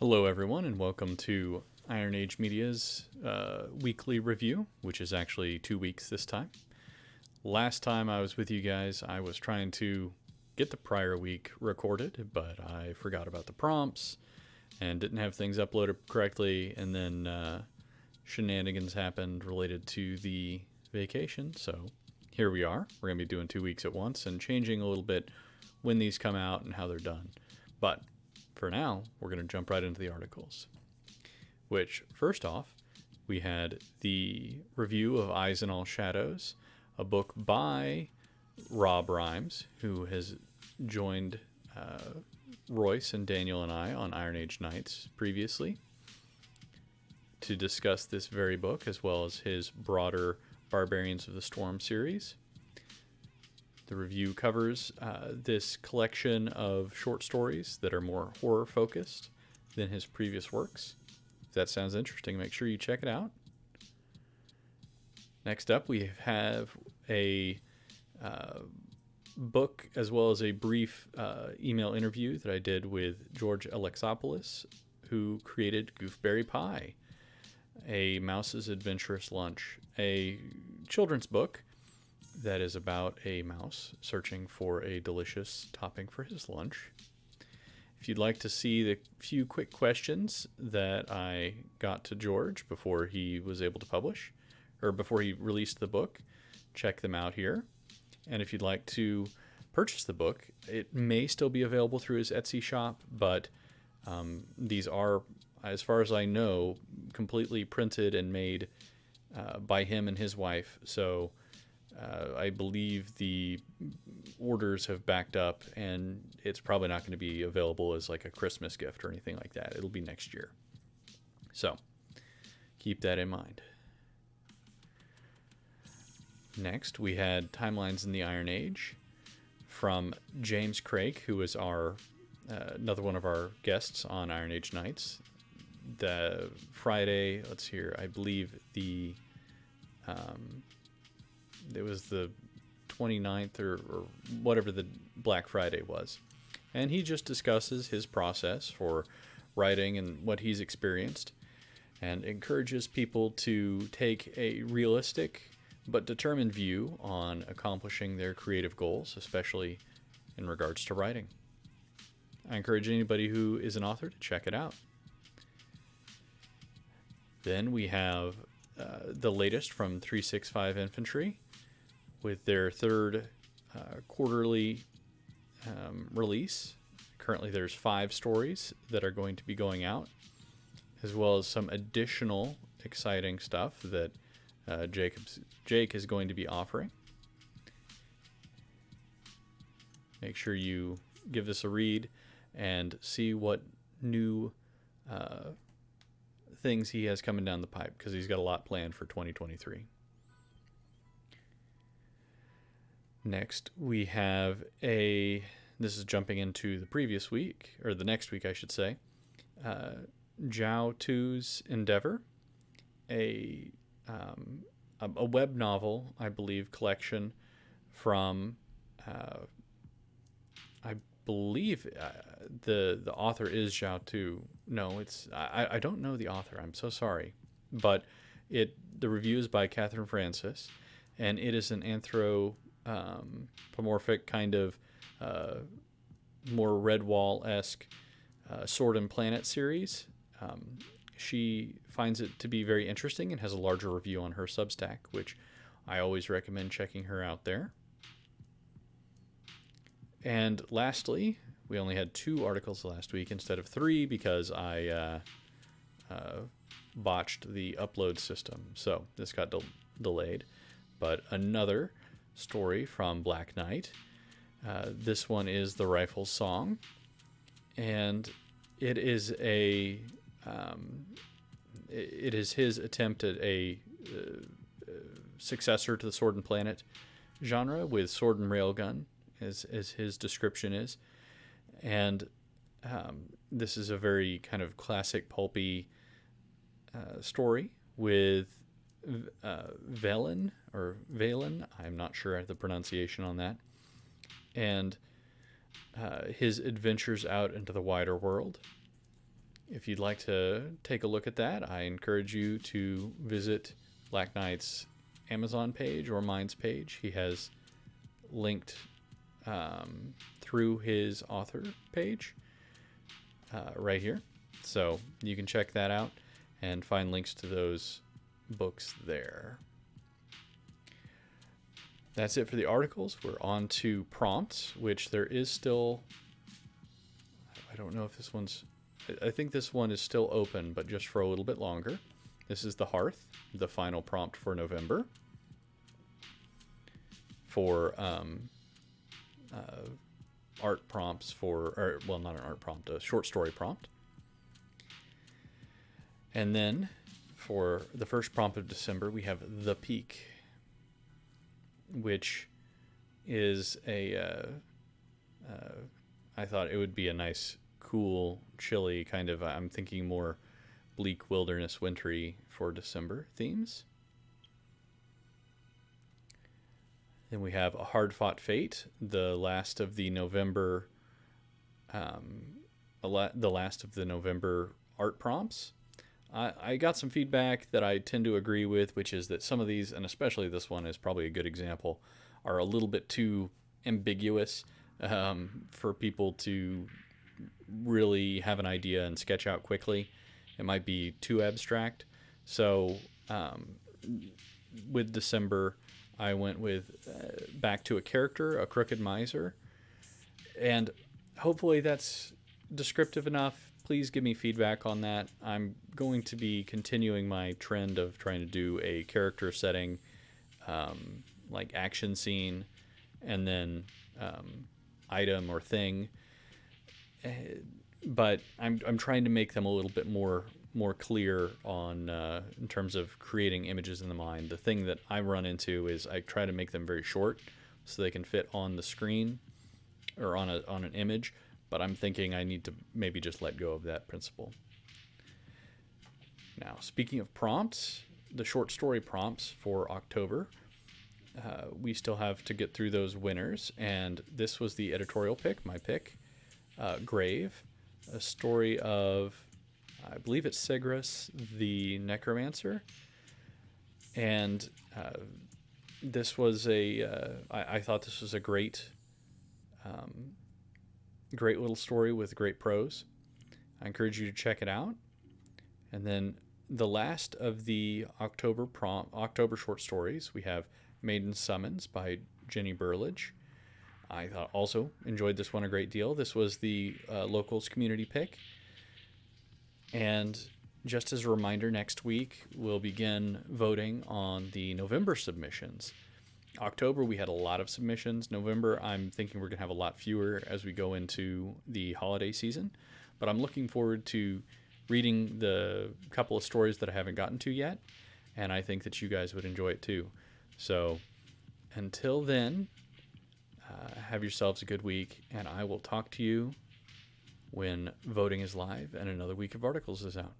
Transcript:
Hello, everyone, and welcome to IronAge Media's weekly review, which is actually 2 weeks this time. Last time I was with you guys, I was trying to get the prior week recorded, but I forgot about the prompts and didn't have things uploaded correctly, and then shenanigans happened related to the vacation, so here we are. We're going to be doing 2 weeks at once and changing a little bit when these come out and how they're done. But for now, we're going to jump right into the articles. Which, first off, we had the review of Eyes in All Shadows, a book by Rob Rhymes, who has joined Royce and Daniel and I on IronAge Nights previously to discuss this very book, as well as his broader Barbarians of the Storm series. The review covers this collection of short stories that are more horror-focused than his previous works. If that sounds interesting, make sure you check it out. Next up, we have a book as well as a brief email interview that I did with George Alexopoulos, who created Gooseberry Pie, a Mouse's Adventurous Lunch, a children's book that is about a mouse searching for a delicious topping for his lunch. If you'd like to see the few quick questions that I got to George before he was able to publish, or before he released the book, check them out here. And if you'd like to purchase the book, it may still be available through his Etsy shop, but these are, as far as I know, completely printed and made by him and his wife. So I believe the orders have backed up, and it's probably not going to be available as like a Christmas gift or anything like that. It'll be next year. So keep that in mind. Next, we had Timelines in the Iron Age from James Craig, who is our another one of our guests on IronAge Nights. The Friday, let's hear, I believe it was the 29th or whatever the Black Friday was. And he just discusses his process for writing and what he's experienced, and encourages people to take a realistic but determined view on accomplishing their creative goals, especially in regards to writing. I encourage anybody who is an author to check it out. Then we have the latest from 365 Infantry, with their third quarterly release. Currently there's 5 stories that are going to be going out, as well as some additional exciting stuff that Jake is going to be offering. Make sure you give this a read and see what new things he has coming down the pipe, because he's got a lot planned for 2023. Next, we have this is jumping into the previous week, or the next week, I should say, Zhao Tu's Endeavor, a web novel, I believe, collection from, I believe the author is Zhao Tu. No, I don't know the author. I'm so sorry. But the review is by Catherine Francis, and it is an anthropomorphic kind of more Redwall-esque Sword and Planet series. She finds it to be very interesting and has a larger review on her Substack, which I always recommend checking her out there. And lastly, we only had 2 articles last week instead of 3 because I botched the upload system, so this got delayed. But another story from Black Knight. This one is The Rifle Song, and it is his attempt at a successor to the Sword and Planet genre with sword and railgun, as his description is. And this is a very kind of classic pulpy story with Valen, I'm not sure of the pronunciation on that, and his adventures out into the wider world. if you'd like to take a look at that, I encourage you to visit Black Knight's Amazon page or mine's page. He has linked through his author page right here. So you can check that out and find links to those books there. That's it for the articles. We're on to prompts, which there is still... I don't know if this one's... I think this one is still open, but just for a little bit longer. This is the Hearth, the final prompt for November. For art prompts for... Or, well, not an art prompt, a short story prompt. And then for the first prompt of December, we have The Peak, which is a... I thought it would be a nice, cool, chilly kind of... I'm thinking more bleak, wilderness, wintry for December themes. Then we have A Hard-Fought Fate, the last of the November... the last of the November art prompts. I got some feedback that I tend to agree with, which is that some of these, and especially this one is probably a good example, are a little bit too ambiguous for people to really have an idea and sketch out quickly. It might be too abstract. So with December, I went with back to a character, a crooked miser. And hopefully that's descriptive enough. Please give me feedback on that. I'm going to be continuing my trend of trying to do a character setting, like action scene, and then item or thing. But I'm trying to make them a little bit more clear on in terms of creating images in the mind. The thing that I run into is I try to make them very short so they can fit on the screen or on an image. But I'm thinking I need to maybe just let go of that principle. Now, speaking of prompts, the short story prompts for October, we still have to get through those winners. And this was the editorial pick, my pick, Grave, a story of, I believe it's Segras the Necromancer. And this was I thought this was a great little story with great prose. I encourage you to check it out. And then the last of the October short stories, we have Maiden Summons by Jenny Burlage. I also enjoyed this one a great deal. This was the Locals community pick. And just as a reminder, next week we'll begin voting on the November submissions. October, we had a lot of submissions. November, I'm thinking we're going to have a lot fewer as we go into the holiday season. But I'm looking forward to reading the couple of stories that I haven't gotten to yet. And I think that you guys would enjoy it too. So until then, have yourselves a good week. And I will talk to you when voting is live and another week of articles is out.